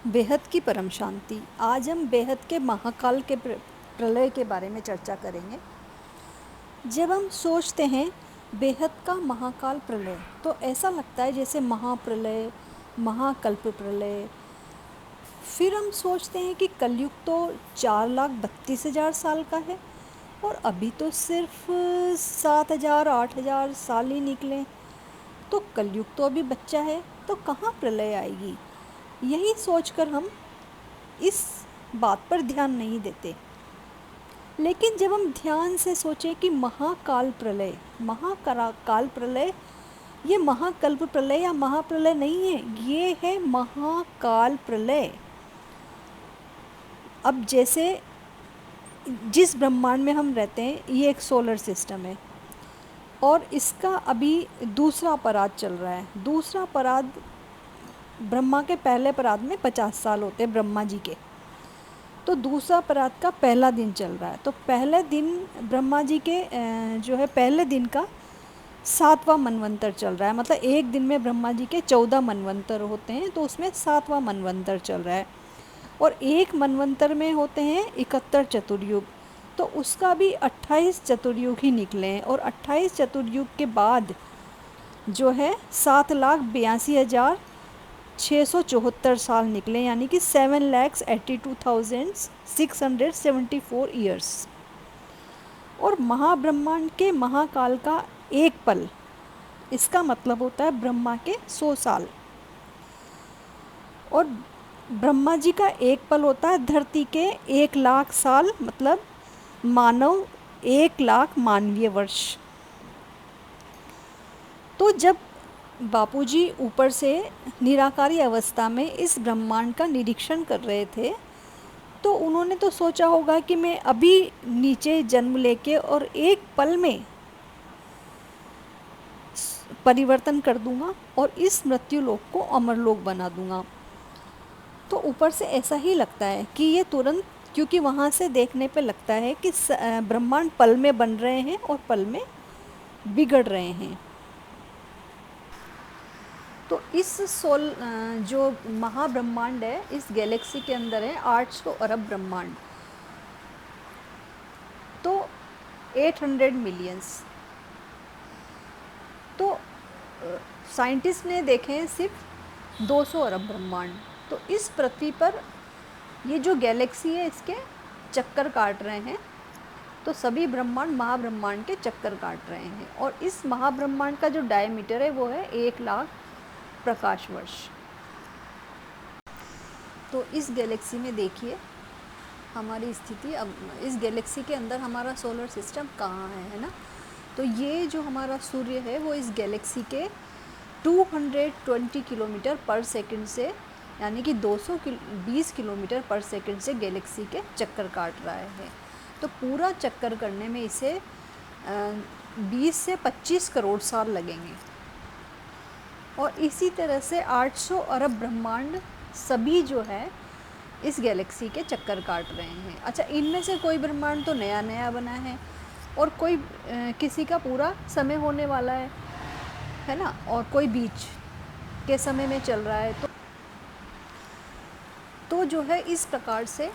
बेहद की परम शांति। आज हम बेहद के महाकाल के प्रलय के बारे में चर्चा करेंगे। जब हम सोचते हैं बेहद का महाकाल प्रलय तो ऐसा लगता है जैसे महाप्रलय, महाकल्प प्रलय। फिर हम सोचते हैं कि कलयुग तो 4,32,000 साल का है और अभी तो सिर्फ 7,000 8,000 साल ही निकले, तो कलयुग तो अभी बच्चा है, तो कहाँ प्रलय आएगी। यही सोचकर हम इस बात पर ध्यान नहीं देते। लेकिन जब हम ध्यान से सोचें कि महाकाल प्रलय, महाकाल प्रलय, ये महाकल्प प्रलय या महाप्रलय नहीं है, ये है महाकाल प्रलय। अब जैसे जिस ब्रह्मांड में हम रहते हैं ये एक सोलर सिस्टम है और इसका अभी दूसरा पराद चल रहा है। दूसरा पराद, ब्रह्मा के पहले पराद में 50 साल होते हैं ब्रह्मा जी के, तो दूसरा परात का पहला दिन चल रहा है। तो पहले दिन ब्रह्मा जी के जो है पहले दिन का 7वां मनवंतर चल रहा है। मतलब एक दिन में ब्रह्मा जी के 14 मनवंतर होते हैं, तो उसमें 7वां मनवंतर चल रहा है। और एक मनवंतर में होते हैं 71 चतुर्युग, तो उसका भी 28 चतुर्युग ही निकले हैं। और 28 चतुर्युग के बाद जो है 7,82,674 साल निकले, यानी कि 7,82,674 ईयर्स। और महाब्रह्मांड के महाकाल का एक पल, इसका मतलब होता है ब्रह्मा के 100 साल। और ब्रह्मा जी का एक पल होता है धरती के 1,00,000 साल, मतलब मानव 1,00,000 मानवीय वर्ष। तो जब बापूजी ऊपर से निराकारी अवस्था में इस ब्रह्मांड का निरीक्षण कर रहे थे, तो उन्होंने तो सोचा होगा कि मैं अभी नीचे जन्म लेके और एक पल में परिवर्तन कर दूंगा और इस मृत्यु लोक को अमरलोक बना दूंगा। तो ऊपर से ऐसा ही लगता है कि ये तुरंत, क्योंकि वहाँ से देखने पे लगता है कि ब्रह्मांड पल में बन रहे हैं और पल में बिगड़ रहे हैं। तो इस जो महाब्रह्मांड है, इस गैलेक्सी के अंदर है 800 अरब ब्रह्मांड, तो 800 मिलियंस। तो साइंटिस्ट ने देखे हैं सिर्फ 200 अरब ब्रह्मांड। तो इस पृथ्वी पर ये जो गैलेक्सी है इसके चक्कर काट रहे हैं, तो सभी ब्रह्मांड महाब्रह्मांड के चक्कर काट रहे हैं। और इस महाब्रह्मांड का जो डायमीटर है वो है 1,00,000 प्रकाश वर्ष। तो इस गैलेक्सी में देखिए हमारी स्थिति। अब इस गैलेक्सी के अंदर हमारा सोलर सिस्टम कहाँ है ना। तो ये जो हमारा सूर्य है वो इस गैलेक्सी के 220 किलोमीटर पर सेकंड से, यानी कि 220 किलोमीटर पर सेकंड से गैलेक्सी के चक्कर काट रहा है। तो पूरा चक्कर करने में इसे 20 से 25 करोड़ साल लगेंगे। और इसी तरह से 800 अरब ब्रह्मांड सभी जो है इस गैलेक्सी के चक्कर काट रहे हैं। अच्छा, इनमें से कोई ब्रह्मांड तो नया नया बना है और कोई किसी का पूरा समय होने वाला है ना, और कोई बीच के समय में चल रहा है। तो जो है इस प्रकार से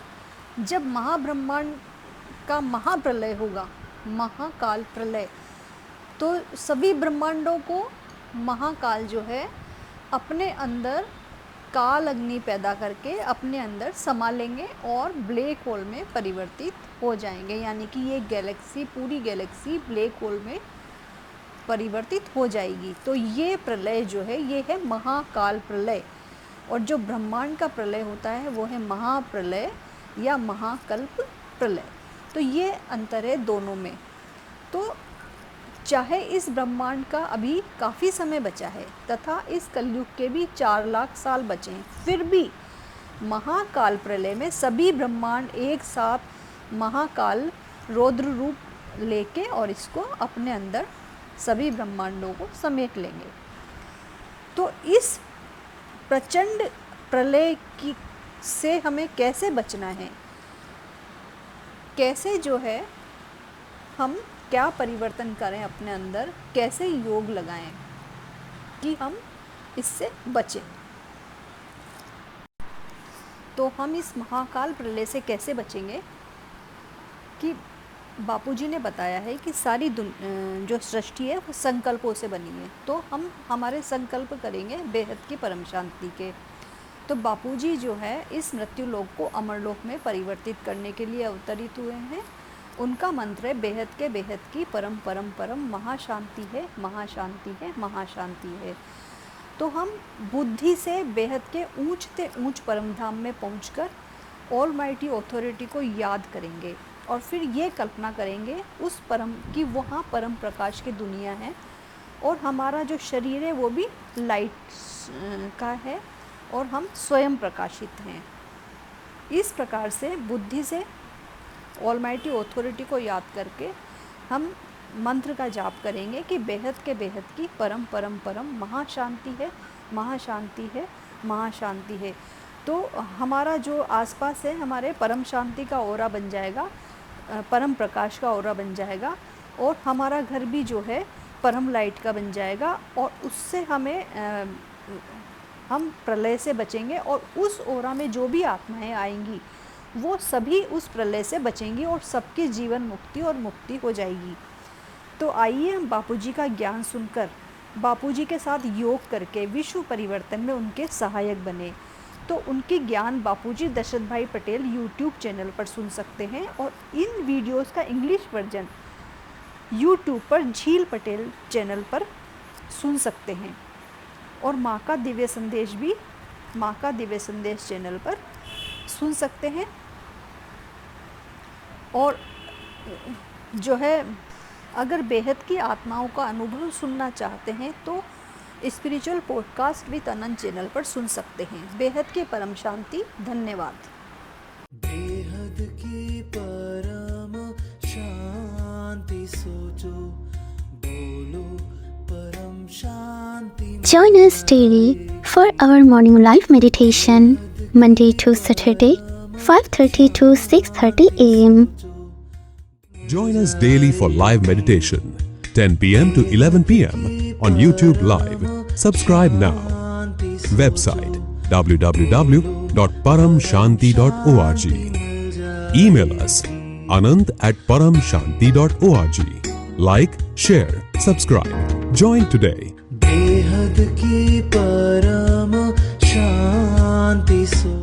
जब महाब्रह्मांड का महाप्रलय होगा, महाकाल प्रलय, तो सभी ब्रह्मांडों को महाकाल जो है अपने अंदर काल अग्नि पैदा करके अपने अंदर समा लेंगे और ब्लैक होल में परिवर्तित हो जाएंगे। यानी कि ये गैलेक्सी, पूरी गैलेक्सी ब्लैक होल में परिवर्तित हो जाएगी। तो ये प्रलय जो है ये है महाकाल प्रलय। और जो ब्रह्मांड का प्रलय होता है वो है महाप्रलय या महाकल्प प्रलय। तो ये अंतर है दोनों में। तो चाहे इस ब्रह्मांड का अभी काफ़ी समय बचा है तथा इस कलयुग के भी 4,00,000 साल बचे हैं, फिर भी महाकाल प्रलय में सभी ब्रह्मांड एक साथ महाकाल रौद्र रूप लेके और इसको अपने अंदर सभी ब्रह्मांडों को समेट लेंगे। तो इस प्रचंड प्रलय की से हमें कैसे बचना है, कैसे जो है हम क्या परिवर्तन करें अपने अंदर, कैसे योग लगाएं कि हम इससे बचें। तो हम इस महाकाल प्रलय से कैसे बचेंगे कि बापूजी ने बताया है कि सारी जो सृष्टि है वो संकल्पों से बनी है, तो हम हमारे संकल्प करेंगे बेहद की परम शांति के। तो बापूजी जो है इस मृत्यु लोक को अमर लोक में परिवर्तित करने के लिए अवतरित हुए हैं। उनका मंत्र है बेहद के बेहद की परम परम परम महाशांति है, महाशांति है, महाशांति है। तो हम बुद्धि से बेहद के ऊंच से ऊंच परम धाम में पहुंचकर ऑलमाइटी ऑथोरिटी को याद करेंगे और फिर ये कल्पना करेंगे उस परम की वहाँ परम प्रकाश की दुनिया है और हमारा जो शरीर है वो भी लाइट का है और हम स्वयं प्रकाशित हैं। इस प्रकार से बुद्धि से ऑलमाइटी ऑथोरिटी को याद करके हम मंत्र का जाप करेंगे कि बेहद के बेहद की परम परम परम महाशांति है, महाशांति है, महाशांति है। तो हमारा जो आसपास है हमारे परम शांति का ओरा बन जाएगा, परम प्रकाश का ओरा बन जाएगा और हमारा घर भी जो है परम लाइट का बन जाएगा और उससे हम प्रलय से बचेंगे और उस ओरा में जो भी आत्माएं आएंगी वो सभी उस प्रलय से बचेंगी और सबकी जीवन मुक्ति और मुक्ति हो जाएगी। तो आइए हम बापूजी का ज्ञान सुनकर बापूजी के साथ योग करके विश्व परिवर्तन में उनके सहायक बने। तो उनके ज्ञान बापूजी दशरथ भाई पटेल यूट्यूब चैनल पर सुन सकते हैं और इन वीडियोस का इंग्लिश वर्जन यूट्यूब पर झील पटेल चैनल पर सुन सकते हैं और माँ का दिव्य संदेश भी माँ का दिव्य संदेश चैनल पर सुन सकते हैं। और जो है अगर बेहद की आत्माओं का अनुभव सुनना चाहते हैं तो spiritual podcast with Anant channel पर सुन सकते हैं। बेहद की परम शांति। धन्यवाद। बेहद की परम शांति सोचो, बोलो परम शांति। Join us daily for our morning live meditation, Monday to Saturday, 5:30 to 6:30 a.m. Join us daily for live meditation, 10 p.m. to 11 p.m. on YouTube Live. Subscribe now. Website www.paramshanti.org. Email us anant@paramshanti.org. Like, share, subscribe. Join today. बेहद की परम शांति सो